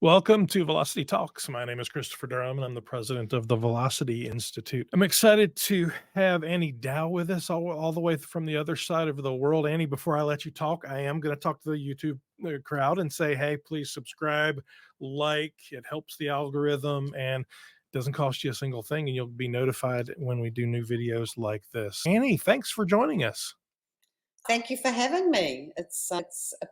Welcome to Velocity Talks. My name is Christopher Durham, and I'm the president of the Velocity Institute. I'm excited to have Annie Dow with us all the way from the other side of the world. Annie, before I let you talk, I am going to talk to the YouTube crowd and say, hey, please subscribe, like, it helps the algorithm, and doesn't cost you a single thing, and you'll be notified when we do new videos like this. Annie, thanks for joining us. Thank you for having me. It's a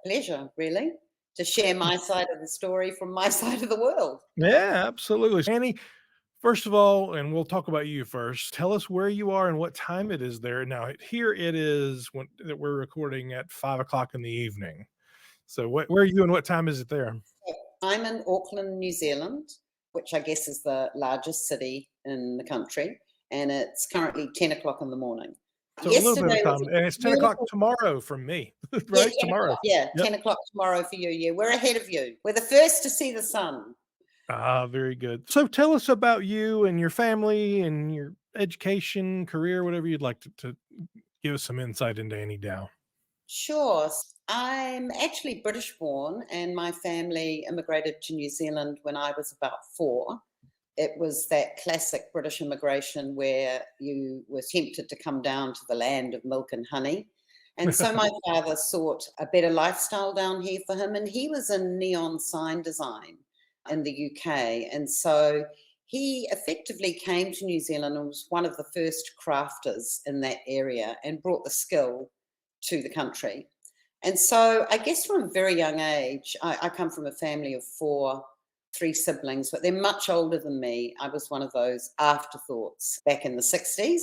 pleasure, really, to share my side of the story from my side of the world. Yeah, absolutely. Annie, first of all, and we'll talk about you first. Tell us where you are and what time it is there. Now, here it is when that we're recording at 5 o'clock in the evening. So, where are you and what time is it there? I'm in Auckland, New Zealand, which I guess is the largest city in the country, and it's currently 10 o'clock in the morning. So, a little bit of Yesterday was time, a and it's 10 o'clock beautiful. tomorrow from me, Yeah, right? 10 Tomorrow. o'clock. Yeah, Yep. 10 o'clock tomorrow for you. Yeah, we're ahead of you. We're the first to see the sun. Ah, very good. So, tell us about you and your family and your education, career, whatever you'd like to give us some insight into Annie Dow. Sure. I'm actually British born, and my family immigrated to New Zealand when I was about 4. It was that classic British immigration where you were tempted to come down to the land of milk and honey. And so my father sought a better lifestyle down here for him, and he was in neon sign design in the UK. And so he effectively came to New Zealand and was one of the first crafters in that area and brought the skill to the country. And so I guess from a very young age, I come from a family of 4, 3 siblings, but they're much older than me. I was one of those afterthoughts back in the 60s,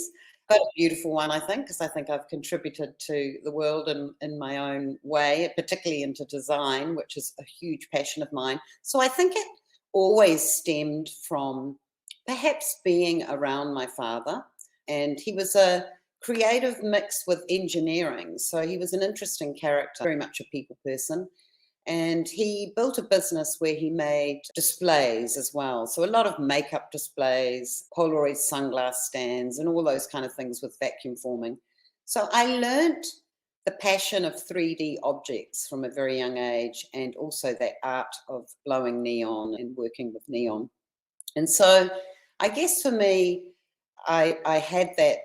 but a beautiful one, I think, because I think I've contributed to the world in my own way, particularly into design, which is a huge passion of mine. So I think it always stemmed from perhaps being around my father. And he was a creative mix with engineering. So he was an interesting character, very much a people person. And he built a business where he made displays as well. So a lot of makeup displays, Polaroid sunglass stands, and all those kind of things with vacuum forming. So I learned the passion of 3D objects from a very young age, and also that art of blowing neon and working with neon. And so I guess for me, I had that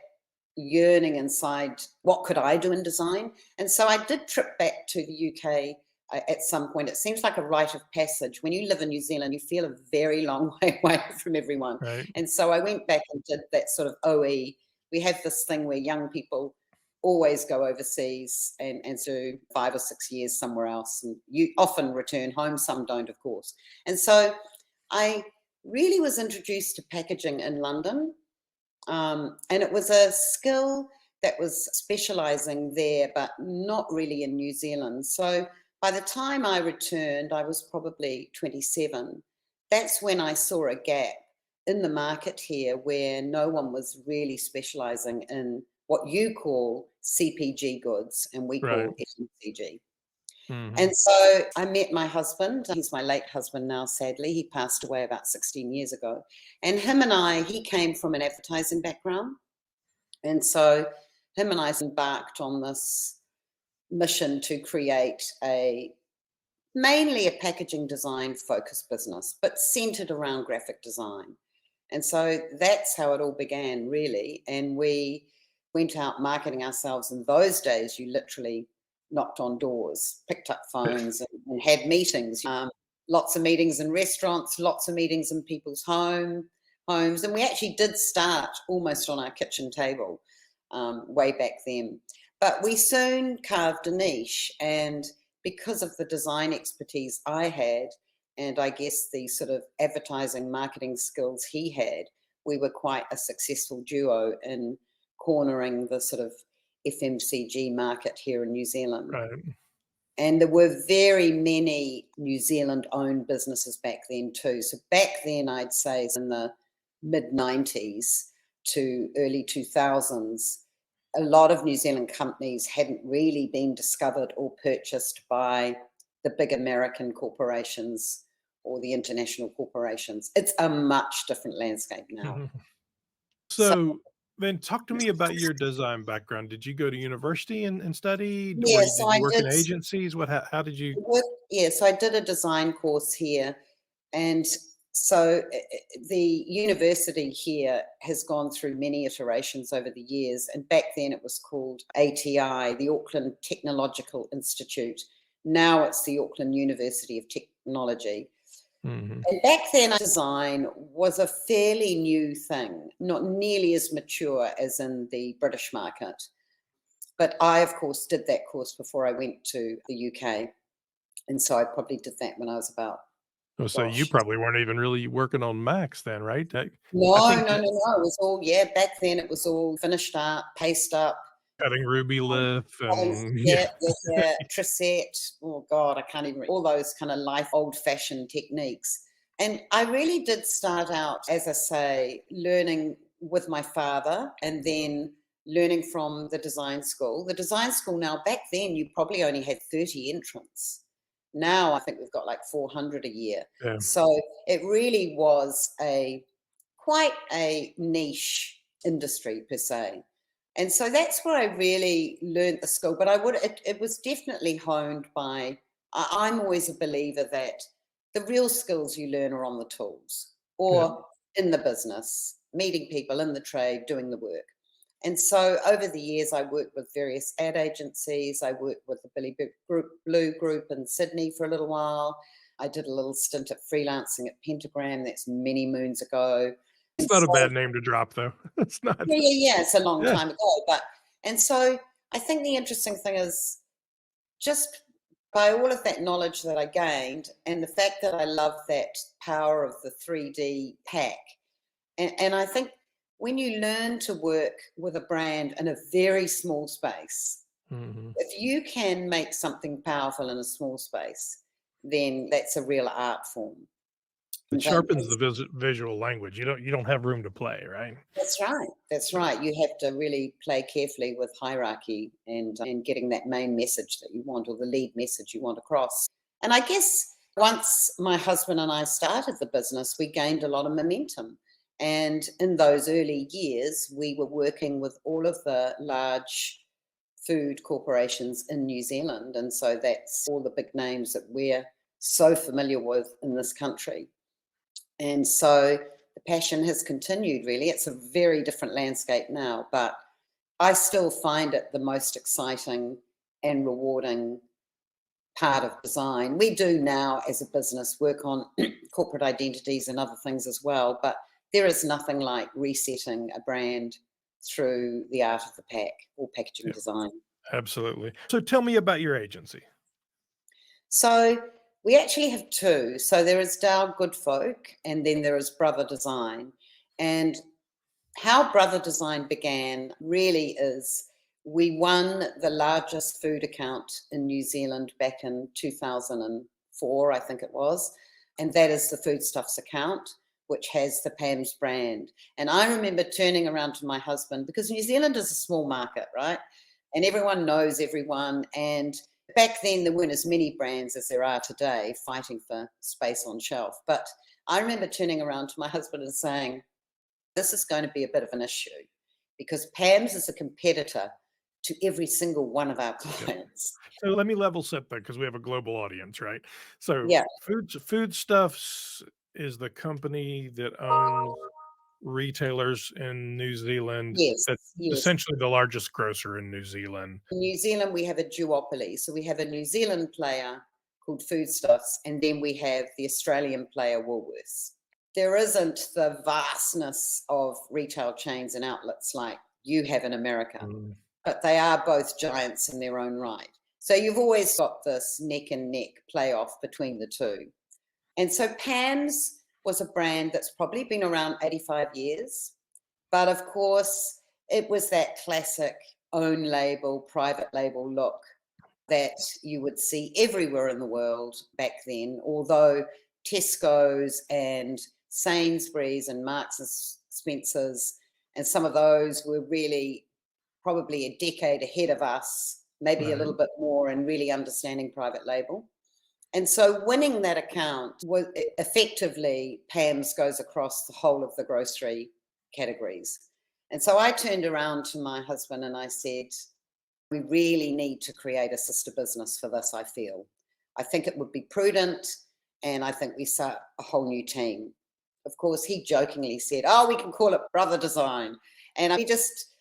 yearning inside, what could I do in design? And so I did trip back to the UK at some point. It seems like a rite of passage. When you live in New Zealand, you feel a very long way away from everyone. Right. And so I went back and did that sort of OE. We have this thing where young people always go overseas and do 5 or 6 years somewhere else. And you often return home, some don't, of course. And so I really was introduced to packaging in London. And it was a skill that was specializing there, but not really in New Zealand. So by the time I returned, I was probably 27. That's when I saw a gap in the market here where no one was really specializing in what you call CPG goods and we Right. call FMCG. Mhm. And so I met my husband. He's my late husband now, sadly. He passed away about 16 years ago. And him and I, he came from an advertising background. And so him and I embarked on this mission to create mainly a packaging design focused business, but centered around graphic design. And so that's how it all began, really. And we went out marketing ourselves. In those days, you literally knocked on doors, picked up phones, and had meetings. Lots of meetings in restaurants, lots of meetings in people's homes. And we actually did start almost on our kitchen table way back then. But we soon carved a niche. And because of the design expertise I had, and I guess the sort of advertising marketing skills he had, we were quite a successful duo in cornering the sort of FMCG market here in New Zealand. Right. And there were very many New Zealand owned businesses back then too. So back then, I'd say in the mid 90s to early 2000s, a lot of New Zealand companies hadn't really been discovered or purchased by the big American corporations or the international corporations. It's a much different landscape now. Mhm. So So then talk to me about your design background. Did you go to university and study, or yeah, so did you I work did in agencies? How did you? work, yeah, so I did a design course here And so the university here has gone through many iterations over the years. And back then it was called ATI, the Auckland Technological Institute. Now it's the Auckland University of Technology. Mhm. And back then, design was a fairly new thing, not nearly as mature as in the British market. But I, of course, did that course before I went to the UK. And so I probably did that when I was about, Oh, so you gosh. probably weren't even really working on Macs then, right? I No, think no, no, no. It was all, yeah, back then it was all finished up, paste up. cutting Ruby Lith and Yeah, yeah. yeah, yeah. Trisette. Oh God, I can't even. All those kind of life old-fashioned techniques. And I really did start out, as I say, learning with my father, and then learning from the design school. The design school now, back then, you probably only had 30 entrants. Now I think we've got like 400 a year. Yeah. So it really was quite a niche industry per se. And so that's where I really learned the skill. But it was definitely honed by, I'm always a believer that the real skills you learn are on the tools Yeah. or in the business, meeting people in the trade, doing the work. And so over the years, I worked with various ad agencies. I worked with the Blue Group in Sydney for a little while. I did a little stint at freelancing at Pentagram. That's many moons ago. It's And not a so bad name to drop though. It's not. yeah, yeah, yeah. It's a long Yeah. time ago, and so I think the interesting thing is just by all of that knowledge that I gained, and the fact that I love that power of the 3D pack, and I think when you learn to work with a brand in a very small space, Mhm. if you can make something powerful in a small space, then that's a real art form. It But sharpens the visual language. You don't have room to play, right? that's right. That's right. You have to really play carefully with hierarchy and getting that main message that you want, or the lead message you want across. And I guess once my husband and I started the business, we gained a lot of momentum. And in those early years, we were working with all of the large food corporations in New Zealand. And so that's all the big names that we're so familiar with in this country. And so the passion has continued, really. It's a very different landscape now, but I still find it the most exciting and rewarding part of design. We do now, as a business, work on corporate identities and other things as well, but there is nothing like resetting a brand through the art of the pack or packaging Yeah, design. absolutely. So tell me about your agency. So we actually have two. So there is Dow Goodfolk, and then there is Brother Design. And how Brother Design began really is we won the largest food account in New Zealand back in 2004, I think it was. And that is the Foodstuffs account, which has the Pam's brand. And I remember turning around to my husband, because New Zealand is a small market, right? And everyone knows everyone. And back then, there weren't as many brands as there are today fighting for space on shelf. But I remember turning around to my husband and saying, this is going to be a bit of an issue, because Pam's is a competitor to every single one of our Yep. clients. So let me level set that because we have a global audience, right? So Yeah, Foodstuffs is the company that owns retailers in New Zealand. yes, That's yes. essentially the largest grocer in New Zealand. In New Zealand, we have a duopoly. So we have a New Zealand player called Foodstuffs, and then we have the Australian player Woolworths. There isn't the vastness of retail chains and outlets like you have in America, Mm. but they are both giants in their own right. So you've always got this neck and neck playoff between the two. And so Pam's was a brand that's probably been around 85 years. But of course, it was that classic own label, private label look that you would see everywhere in the world back then, although Tesco's and Sainsbury's and Marks and Spencer's and some of those were really probably a decade ahead of us, maybe a Right. little bit more in really understanding private label. And so winning that account was effectively Pam's goes across the whole of the grocery categories. And so I turned around to my husband and I said, we really need to create a sister business for this, I feel. I think it would be prudent. and I think we start a whole new team. Of course, he jokingly said, "Oh, we can call it Brother Design," and we just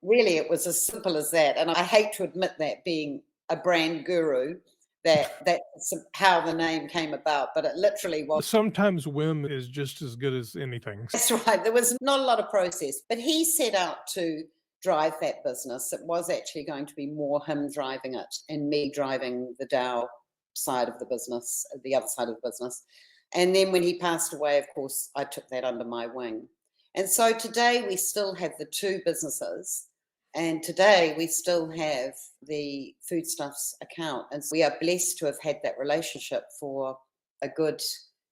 really, it was as simple as that. And I hate to admit that, being a brand guru, that's how the name came about, but it literally was. Sometimes whim is just as good as anything. That's right. There was not a lot of process, but he set out to drive that business. It was actually going to be more him driving it and me driving the Dow side of the business, the other side of the business. And then when he passed away, of course, I took that under my wing. And so today we still have the two businesses. And today we still have the foodstuffs account. And we are blessed to have had that relationship for a good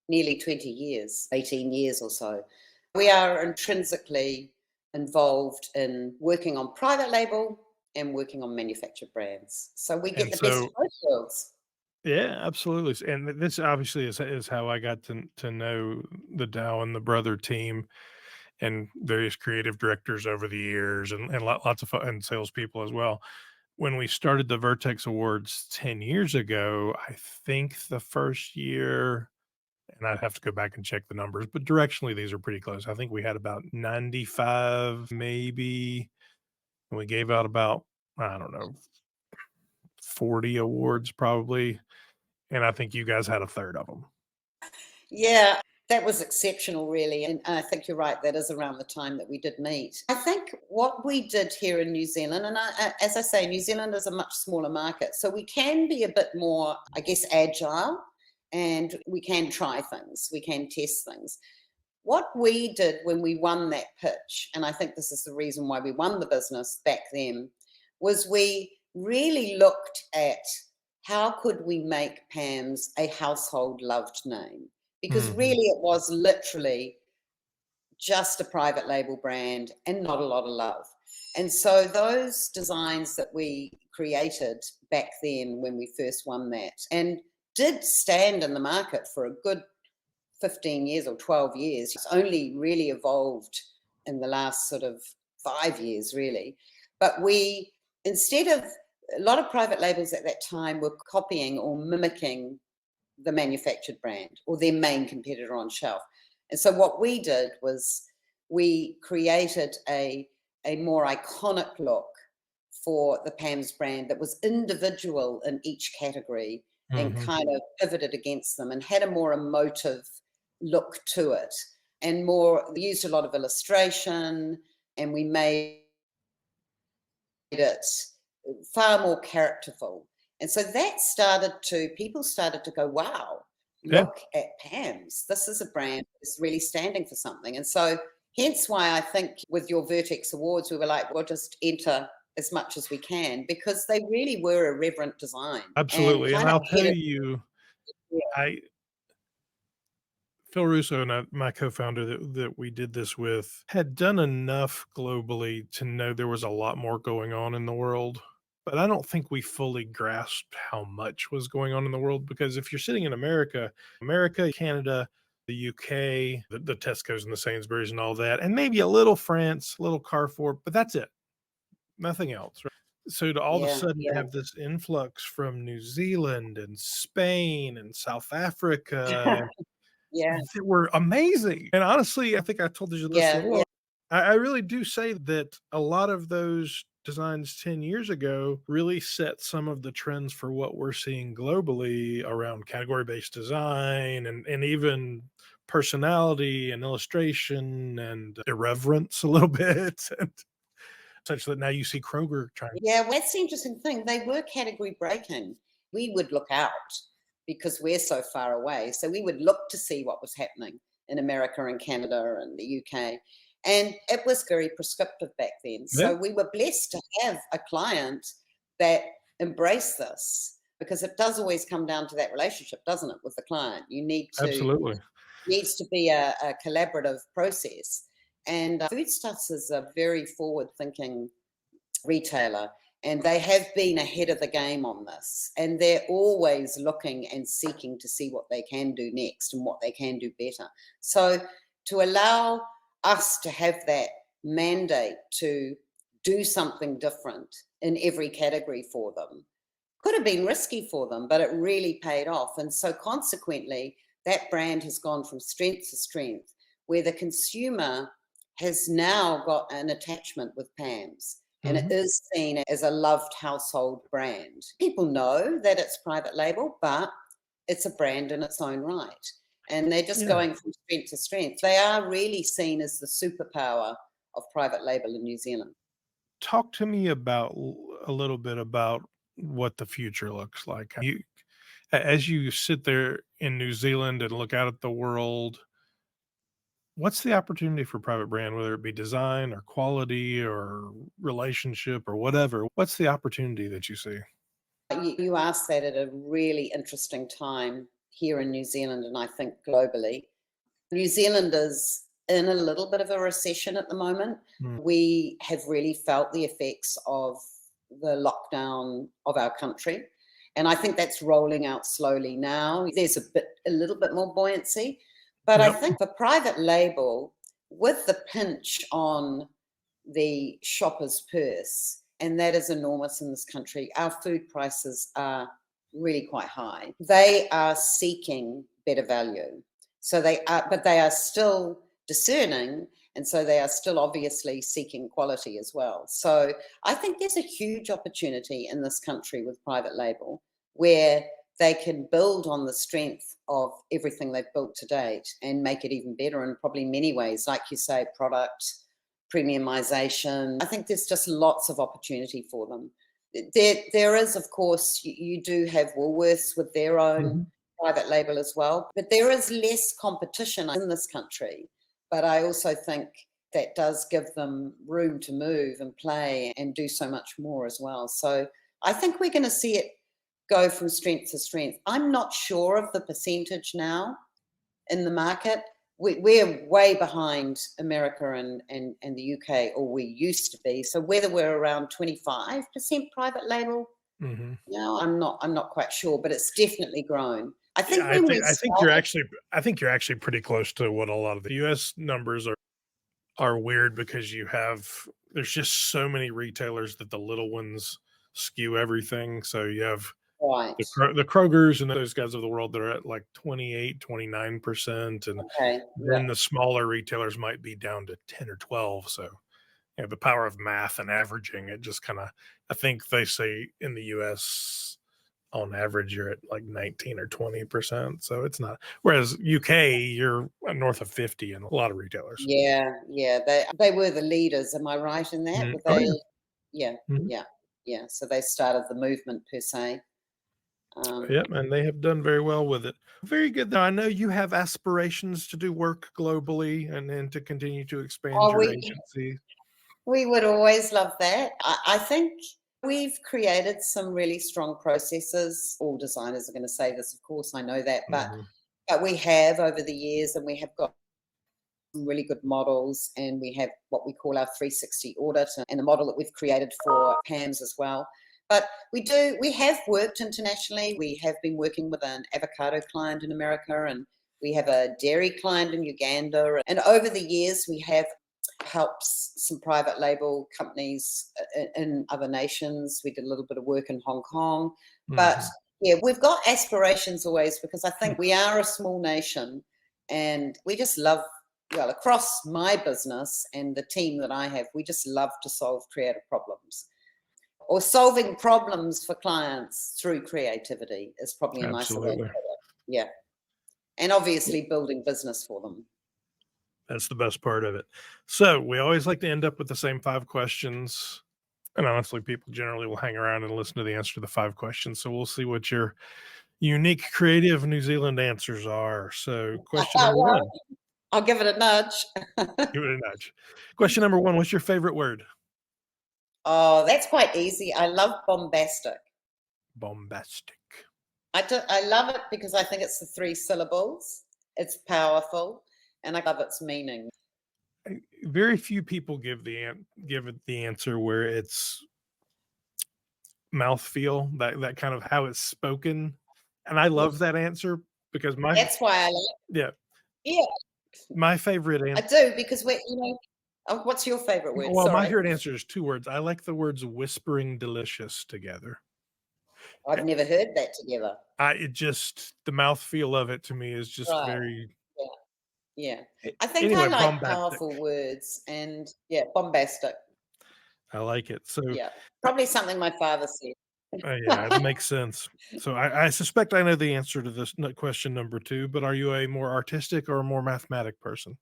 nearly 20 years, 18 years or so. We are intrinsically involved in working on private label and working on manufactured brands. So we get And the best so of both worlds. yeah, absolutely. And this obviously is how I got to know the Dow and the Brother team and various creative directors over the years and lots of fun and salespeople as well. When we started the Vertex Awards 10 years ago, I think the first year, and I'd have to go back and check the numbers, but directionally these are pretty close. I think we had about 95 maybe, and we gave out about, I don't know, 40 awards probably. And I think you guys had a third of them. Yeah, that was exceptional, really. And I think you're right, that is around the time that we did meet. I think what we did here in New Zealand, and as I say, New Zealand is a much smaller market, so we can be a bit more, I guess, agile, and we can try things, we can test things. What we did when we won that pitch, and I think this is the reason why we won the business back then, was we really looked at how could we make Pam's a household loved name? Because Mhm. really it was literally just a private label brand and not a lot of love. And so those designs that we created back then when we first won that, and did stand in the market for a good 15 years or 12 years. It's only really evolved in the last sort of 5 years, really. But we, instead of, a lot of private labels at that time were copying or mimicking the manufactured brand or their main competitor on shelf. And so what we did was we created a more iconic look for the Pam's brand that was individual in each category and Mhm. kind of pivoted against them and had a more emotive look to it, and more, we used a lot of illustration, and we made it far more characterful. And so that started to, people started to go, wow, Yeah, look at Pam's. This is a brand that's really standing for something. And so hence why I think with your Vertex Awards, we were like, we'll just enter as much as we can, because they really were a reverent design and absolutely. And kind of I'll tell ahead of, you, yeah, I Phil Russo and my co-founder that we did this with had done enough globally to know there was a lot more going on in the world. But I don't think we fully grasped how much was going on in the world because if you're sitting in America, Canada, the UK, the Tesco's and the Sainsbury's and all that, and maybe a little France, a little Carrefour, but that's it. Nothing else. Right? So to all of a yeah, sudden yeah. have this influx from New Zealand and Spain and South Africa Yeah, that were amazing. And honestly, I think I told you this a yeah, little. yeah. I really do say that a lot of those designs 10 years ago really set some of the trends for what we're seeing globally around category based design and even personality and illustration and irreverence a little bit. And such that now you see Kroger trying. Yeah, well, that's the interesting thing. They were category breaking. We would look out because we're so far away. So we would look to see what was happening in America and Canada and the UK. And it was very prescriptive back then. Yeah, So we were blessed to have a client that embraced this, because it does always come down to that relationship, doesn't it, with the client? You need to, absolutely. needs to be a collaborative process. And Foodstuffs is a very forward thinking retailer, and they have been ahead of the game on this, and they're always looking and seeking to see what they can do next and what they can do better. So to allow us to have that mandate to do something different in every category for them Could have been risky for them, but it really paid off. And so consequently, that brand has gone from strength to strength, where the consumer has now got an attachment with Pam's. And it Mhm. is seen as a loved household brand. People know that it's private label, but it's a brand in its own right. And they're just Yeah. going from strength to strength. They are really seen as the superpower of private label in New Zealand. Talk to me about a little bit about what the future looks like. As you sit there in New Zealand and look out at the world, what's the opportunity for private brand, whether it be design or quality or relationship or whatever? What's the opportunity that you see? You asked that at a really interesting time here in New Zealand, and I think globally. New Zealand is in a little bit of a recession at the moment. Mm, We have really felt the effects of the lockdown of our country. And I think that's rolling out slowly now. There's a little bit more buoyancy. But I yep. think for private label, with the pinch on the shopper's purse, and that is enormous in this country. Our food prices are really quite high. They are seeking better value. So they are, but they are still discerning, and so they are still obviously seeking quality as well. So I think there's a huge opportunity in this country with private label where they can build on the strength of everything they've built to date and make it even better in probably many ways, like you say, product premiumization. I think there's just lots of opportunity for them. There is, of course, you do have Woolworths with their own Mhm. private label as well, but there is less competition in this country. But I also think that does give them room to move and play and do so much more as well. So I think we're going to see it go from strength to strength. I'm not sure of the percentage now in the market. We're way behind America and the UK, or we used to be. So whether we're around 25% private label Mhm. now, I'm not quite sure, but it's definitely grown. I Yeah, think when we started, I think you're actually pretty close to what a lot of the US numbers are weird because there's just so many retailers that the little ones skew everything. So you have right, the Krogers and those guys of the world that are at like 28, 29%, and okay, yeah, then the smaller retailers might be down to 10 or 12. So, the power of math and averaging, it just kinda I think they say in the US, on average, you're at like 19 or 20%, so it's not whereas UK, you're north of 50 in a lot of retailers. yeah, yeah. They were the leaders. Am I right in that? Mm. Were Oh, they? yeah. Yeah, Mhm. yeah, yeah. So they started the movement per se. Yep, and they have done very well with it. Very good. Now, I know you have aspirations to do work globally and to continue to expand Oh, your we agency. We would always love that. I think we've created some really strong processes. All designers are going to say this, of course, I know that, Mhm. but we have over the years, and we have got some really good models, and we have what we call our 360 audit and a model that we've created for PAMS as well. But we have worked internationally. We have been working with an avocado client in America, and we have a dairy client in Uganda. And over the years, we have helps some private label companies in other nations. We did a little bit of work in Hong Kong. But Mhm. yeah, we've got aspirations always because I Mm. think we are a small nation and we just love, well, across my business and the team that I have, we just love to solve creative problems or solving problems for clients through creativity is probably a nicer way to Absolutely. put it. Yeah. And obviously building business for them. That's the best part of it. So, we always like to end up with the same 5 questions, and honestly, people generally will hang around and listen to the answer to the 5 questions, so we'll see what your unique, creative New Zealand answers are. So, question number Well, 1, I'll give it a nudge. give it a nudge. Question number 1, what's your favorite word? Oh, that's quite easy. I love bombastic. Bombastic. I love it because I think it's the 3 syllables. It's powerful, and I love its meaning. Very few people give it the answer where it's mouthfeel, that kind of how it's spoken, and I Mm, love that answer because that's why I like. yeah, Yeah, my favorite I answer. do because what's your favorite word? Well, my Sorry. favorite answer is 2 words. I like the words "whispering delicious" together. I've never heard that together. It just the mouthfeel of it to me is just Right. very Yeah. Yeah. I think I anyway, like bombastic. powerful words and yeah, bombastic. I like it. So, Yeah. Probably something my father said. yeah, it makes sense. So I suspect I know the answer to this question number 2, but are you a more artistic or a more mathematic person?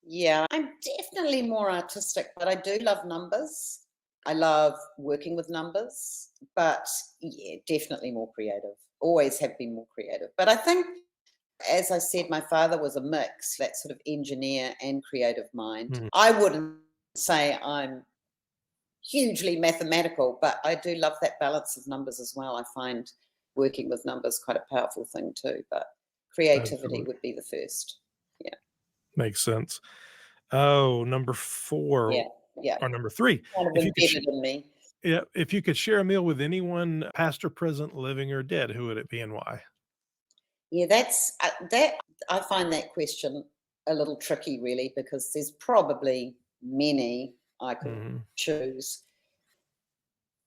Yeah, I'm definitely more artistic, but I do love numbers. I love working with numbers, but yeah, definitely more creative. Always have been more creative. But I think, as I said, my father was a mix, that sort of engineer and creative mind. Mhm. I wouldn't say I'm hugely mathematical, but I do love that balance of numbers as well. I find working with numbers quite a powerful thing too, but creativity Absolutely. would be the first. Yeah, Makes sense. Oh, number 4 yeah, yeah. or number 3. Kind of If you could embedded in me. yeah, if you could share a meal with anyone, past or present, living or dead, who would it be and why? Yeah, that's that. I find that question a little tricky, really, because there's probably many I could Mhm. choose.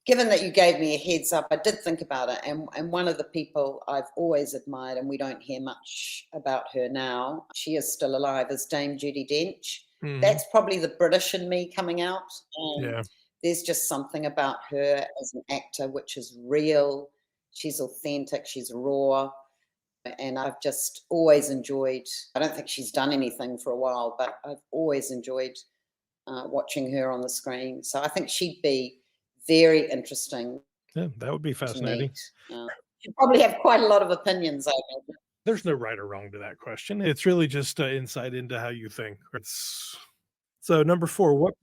Given that you gave me a heads up, I did think about it, and one of the people I've always admired, and we don't hear much about her now. She is still alive, is Dame Judi Dench. Mhm. That's probably the British in me coming out. Yeah. There's just something about her as an actor which is real. She's authentic. She's raw. And I've just always enjoyed. I don't think she's done anything for a while, but I've always enjoyed watching her on the screen. So I think she'd be very interesting Yeah, that would be to fascinating. meet. She'd probably have quite a lot of opinions, I imagine. There's no right or wrong to that question. It's really just, insight into how you think. It's so number 4, what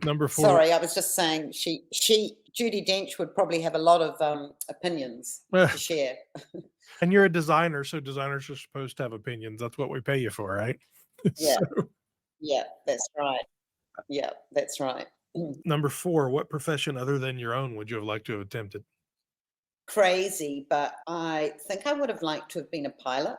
number 4 Sorry, I was just saying she Judy Dench would probably have a lot of opinions to share. and you're a designer, so designers are supposed to have opinions. That's what we pay you for, right? Yeah, So, yeah, that's right. Yeah, that's right. number 4, what profession other than your own would you have liked to have attempted? Crazy, but I think I would have liked to have been a pilot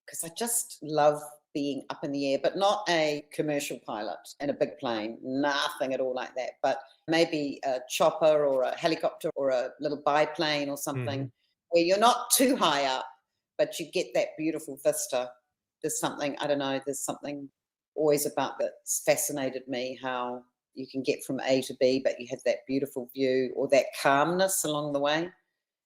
because I just love being up in the air, but not a commercial pilot in a big plane, nothing at all like that. But maybe a chopper or a helicopter or a little biplane or Mhm. something where you're not too high up, but you get that beautiful vista. There's something, I don't know, there's something always about that's fascinated me how you can get from A to B, but you have that beautiful view or that calmness along the way.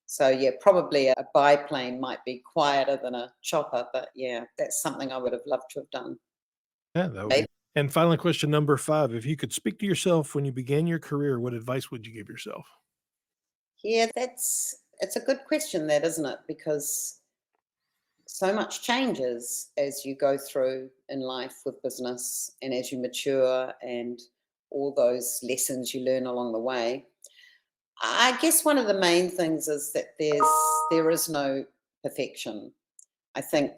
So yeah, probably a biplane might be quieter than a chopper, but yeah, that's something I would have loved to have done. Yeah, that would be Maybe. and finally, question number 5, if you could speak to yourself when you began your career, what advice would you give yourself? Yeah, it's a good question, that isn't it? Because so much changes as you go through in life with business and as you mature and all those lessons you learn along the way. I guess one of the main things is that there is no perfection. I think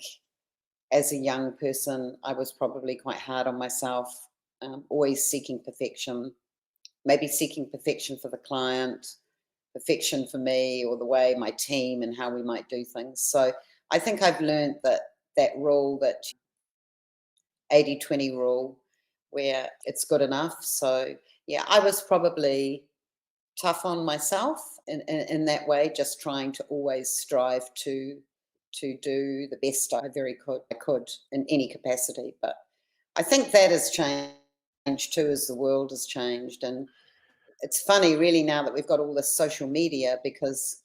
as a young person, I was probably quite hard on myself, always seeking perfection, maybe seeking perfection for the client, perfection for me, or the way my team and how we might do things. So I think I've learned that rule, that 80-20 rule, where it's good enough. So yeah, I was probably tough on myself in that way, just trying to always strive to do the best I could in any capacity. But I think that has changed too as the world has changed. And it's funny really now that we've got all this social media because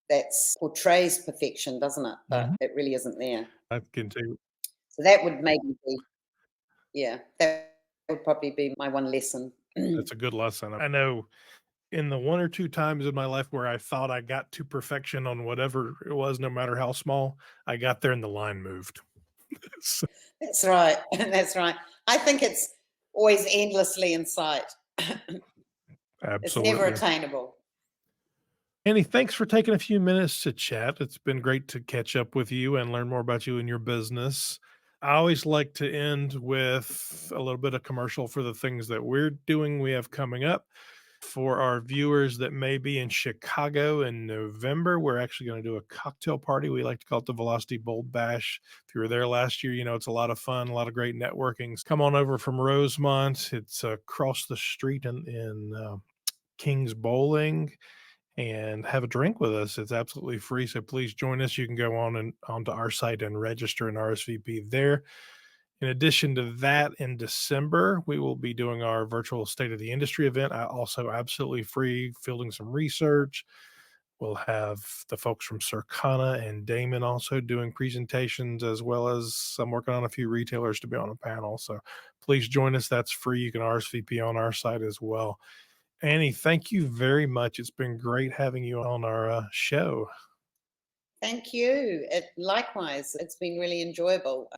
that's portrays perfection, doesn't it? But Mhm. it really isn't there. I can tell you So that would maybe be, yeah, that would probably be my one lesson. that's a good lesson. I know in the 1 or 2 times in my life where I thought I got to perfection on whatever it was, no matter how small, I got there and the line moved. So That's right. That's right. I think it's always endlessly in sight. It's never absolutely. attainable. Annie, thanks for taking a few minutes to chat. It's been great to catch up with you and learn more about you and your business. I always like to end with a little bit of commercial for the things that we're doing, we have coming up. For our viewers that may be in Chicago in November, we're actually going to do a cocktail party. We like to call it the Velocity Bold Bash. If you were there last year, you know it's a lot of fun, a lot of great networking. Come on over from Rosemont. It's across the street in King's Bowling, and have a drink with us. It's absolutely free, so please join us. You can go on and onto our site and register and RSVP there. In addition to that, in December, we will be doing our virtual State of the Industry event, also absolutely free, fielding some research. We'll have the folks from Circana and Damon also doing presentations, as well as I'm working on a few retailers to be on a panel. So please join us. That's free. You can RSVP on our site as well. Annie, thank you very much. It's been great having you on our show. Thank you. Likewise, it's been really enjoyable.